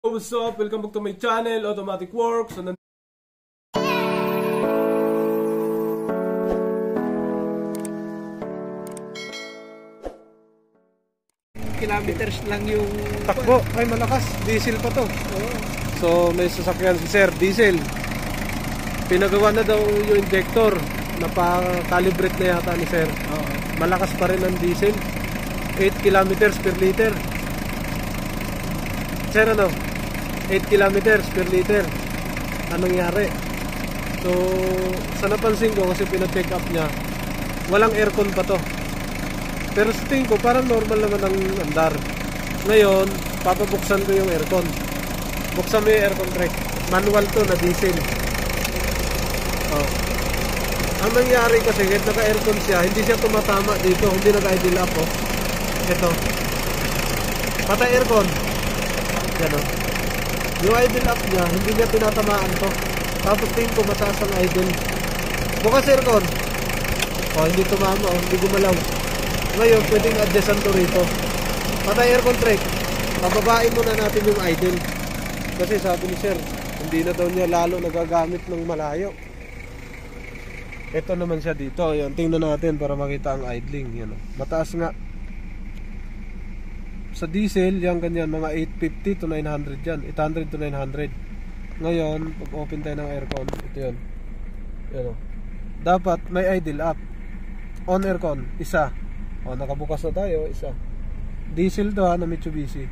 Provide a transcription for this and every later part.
What's up? Welcome back to my channel, Automatic Works. So, kilometers lang yung takbo. Ay, malakas. Diesel pa to. So, may sasakyan si Sir, diesel. Pinagawa na daw yung injector. Napa-calibrate na yata ni Sir. Malakas pa rin ang diesel. 8 kilometers per liter. Sir, ano? 8 kilometers per liter. Anong nangyari? So, sa napansin ko kasi pina-check up niya, walang aircon pa to. Pero sa tingin ko, parang normal naman ang andar. Ngayon, papabuksan ko yung aircon. Buksan mo yung aircon track. Manual to na diesel. Ang nangyari kasi, kahit naka-aircon siya, hindi siya tumatama dito. Hindi naka-idle up. Ito. Patay aircon. Yan o. Yung idle up niya, hindi niya tinatamaan to. Tapos tingin ko mataas ang idle. Bukas aircon. Hindi tumama. Hindi gumalaw. Ngayon, pwedeng adjustan to rito. Patay aircon track. Pababain muna natin yung idle. Kasi sabi ni Sir, hindi na daw niya lalo nagagamit ng malayo. Ito naman siya dito. Ayan, tingnan natin para makita ang idling. Yan, mataas nga. Sa diesel, yan ganyan, mga 850 to 900 yan. 800 to 900. Ngayon, pag open tayo ng aircon, ito yun. Yan, dapat may idle up. On aircon, isa. Nakabukas na tayo, isa. Diesel to na Mitsubishi.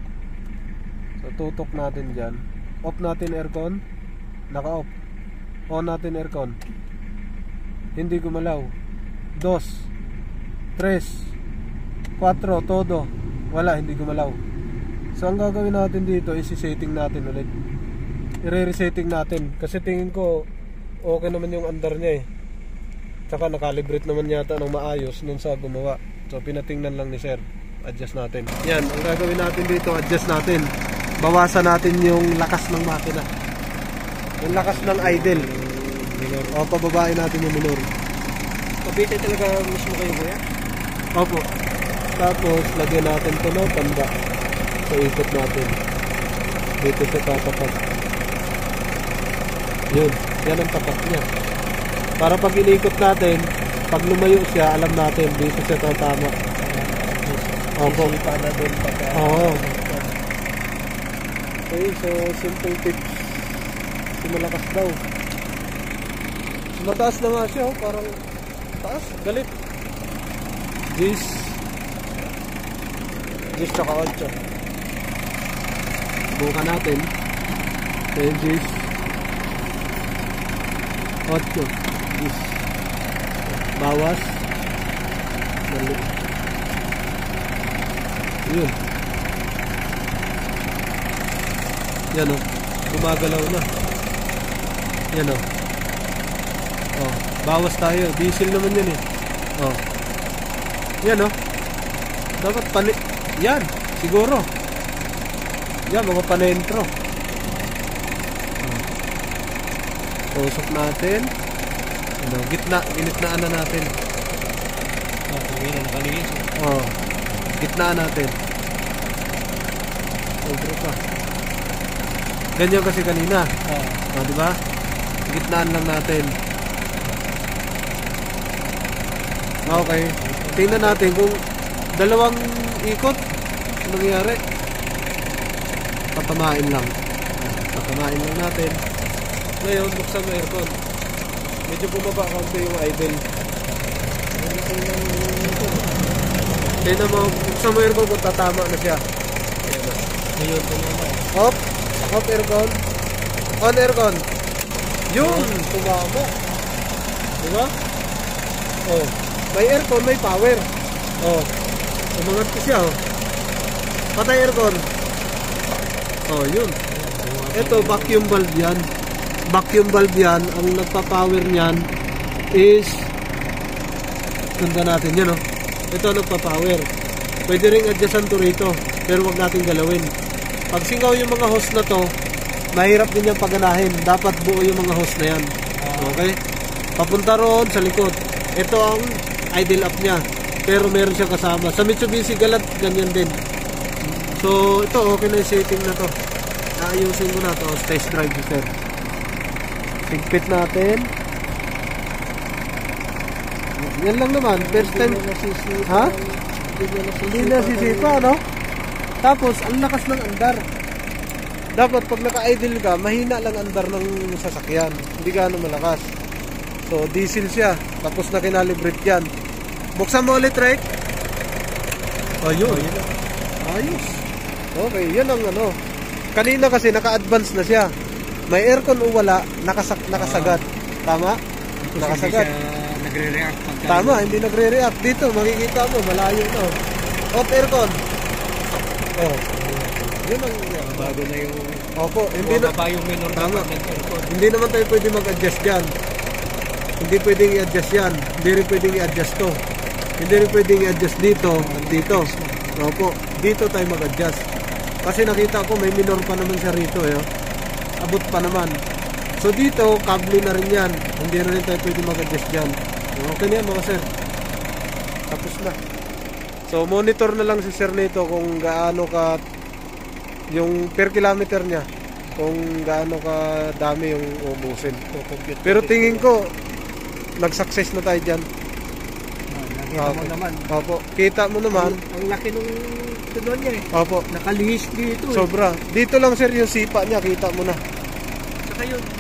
So, tutok natin dyan. Off natin aircon. Naka-off. On natin aircon. Hindi gumalaw. 2 3 4, todo. Wala, hindi gumalaw. So ang gagawin natin dito is i-setting natin ulit. I-resetting natin. Kasi tingin ko okay naman yung andar niya eh. Tsaka nakalibrate naman yata ng maayos nung sa gumawa. So pinatingnan lang ni Sir. Adjust natin. Yan, ang gagawin natin dito, adjust natin. Bawasan natin yung lakas ng makina. Yung lakas ng idle. Pababain natin yung minor. Pabite talaga mismo kayo kuya? Opo. Tapos lagyan natin ito na tanda. So ikot natin. Dito sa tatapat. Yun. Yan ang tapat niya. Para pag inikot natin, pag lumayo siya, alam natin dito siya tatama. Opo. Isipan na doon pagka. Oo. Okay, so simple tips. So malakas daw. Mataas na nga siya, parang taas, galit. Gis tsaka 8. Bukan natin. 10 Gis 8 Gis. Bawas. Galit. Yun. Yan o. Gumagalaw na. Yan o. Bawas tayo. Diesel naman yan eh. Yan dapat yan, siguro. Yan, mga panentro. Tusok natin. Ginitnaan na natin. Gitnaan natin. Over pa. Ganyan kasi kanina. Diba? Gitnaan lang natin. Okay. Tingnan natin kung dalawang ikot nangyari. Patamain lang. Patamain lang natin. Ngayon, buksan mo aircon. Medyo bumaba konti yung idle. Tingnan mo, buksan mo aircon kung tatama na siya. Ngayon, tumama. Off aircon. On aircon. Yun, tumama. Diba? May aircon, may power. Umangat ko siya. Patay aircon. Yun. Ito, vacuum valve yan. Vacuum valve yan. Ang nagpa-power niyan is sundan natin yan. Ito nagpa-power. Pwede ring adjustan to rito. Pero wag natin galawin. Pag singaw yung mga hose na to, mahirap din yung paganahin. Dapat buo yung mga hose na yan. Okay? Papunta roon sa likod. Ito ang idle up niya. Pero meron siyang kasama. Sa Mitsubishi Galant, ganyan din. So, ito okay na yung setting na to. ayusin ko na to. Test drive sir. Sigpit natin. Yan lang naman. First time. Ha? Hindi na sisipa, no? Tapos, ang lakas ng andar. Dapat pag naka-idle ka, mahina lang andar ng sasakyan. Hindi gaano malakas. So, diesel siya. Tapos na kinalibrate yan. Buksan mo ulit, Rek. Ayun. Ayos. Okay, yan ang ano. Kanina kasi naka-advance na siya. May aircon o wala, nakasagad. Tama? Nakasagad. Nagre-react. Tama, hindi nagre-react. Dito, makikita mo, malayo na. Off aircon. Oh. Yun ang bago na yung opo, hindi na yung minor tama. Hindi naman tayo pwede mag-adjust yan. Hindi pwedeng i-adjust yan. Hindi rin pwedeng i-adjust to. Hindi rin pwedeng i-adjust dito at dito. Opo, dito tayo mag-adjust. Kasi nakita ko may minor pa naman siya rito. Abot pa naman. So dito, kable na rin yan. Hindi na rin tayo pwede mag-adjust dyan. Okay na yan mga sir. Tapos na. So monitor na lang si sir nito kung gaano ka yung per kilometer niya, kung gaano ka dami yung ubusin. Pero tingin ko nag-success na tayo dyan. Nakita mo naman. Opo, kita mo naman. Ang laki nung tunon niya Opo. Nakalihis dito Sobra. Dito lang sir yung sipa niya, kita mo na.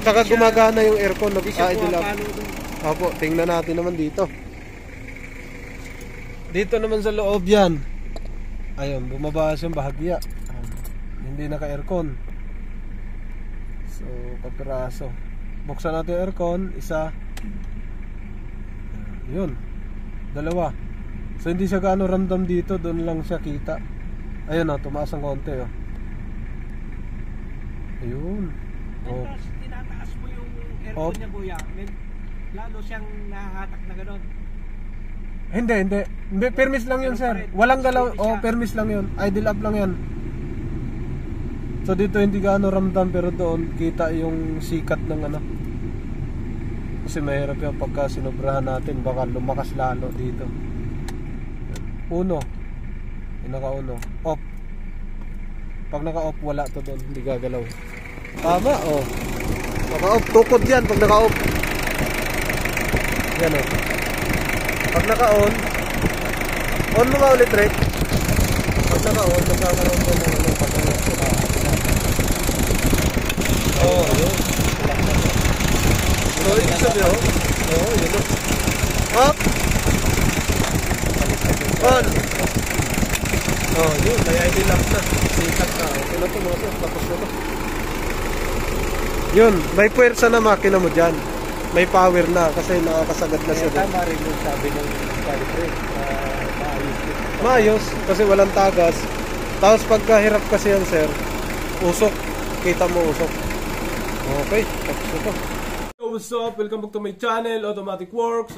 Saka gumagana yung aircon. Idle up. Opo, tingnan natin naman dito. Dito naman sa loob yan. Ayun, bumaba siyang bahagya. Hindi naka-aircon. So, kapiraso. Buksan natin yung aircon. Isa. Yun. Dalawa. So, hindi siya gaano ramdam dito. Doon lang siya kita. Ayun o, tumaas ang konti o. Ayun. Oh. Tinataas mo yung aircon niya, kuya. Lalo siyang nahahatak na gano'n. Hindi. Permis lang yun, sir. Walang galaw. Permis lang yun. Idle up lang yan. So dito hindi gaano ramdam, pero doon kita yung sikat ng ano. Kasi mahirap yung pagka sinobrahan natin, baka lumakas lalo dito. Uno. Yung naka-uno. Off. Pag naka-off, wala to doon. Hindi gagalaw. Tama, Naka-off. Tukod yan pag naka-off. Yan Pag naka-on, on mo nga ulit, Rek. Pag naka-on, nagkakaroon ko ng ano, pag yun. So, ibig sabihin, yun. Up. On. Yun, may ID lock na. Sikat na. Okay na ito mga sir, tapos na ito. Yun, may puwersa na makina mo dyan. May power na kasi nakakasagad na siya. Tama rin yung sabi ng calibrate. Maayos kasi walang tagas. Tapos pagkahirap kasi yan, sir, usok. Kita mo usok. Okay, tapos ito. What's up? Welcome back to my channel, Automatic Works.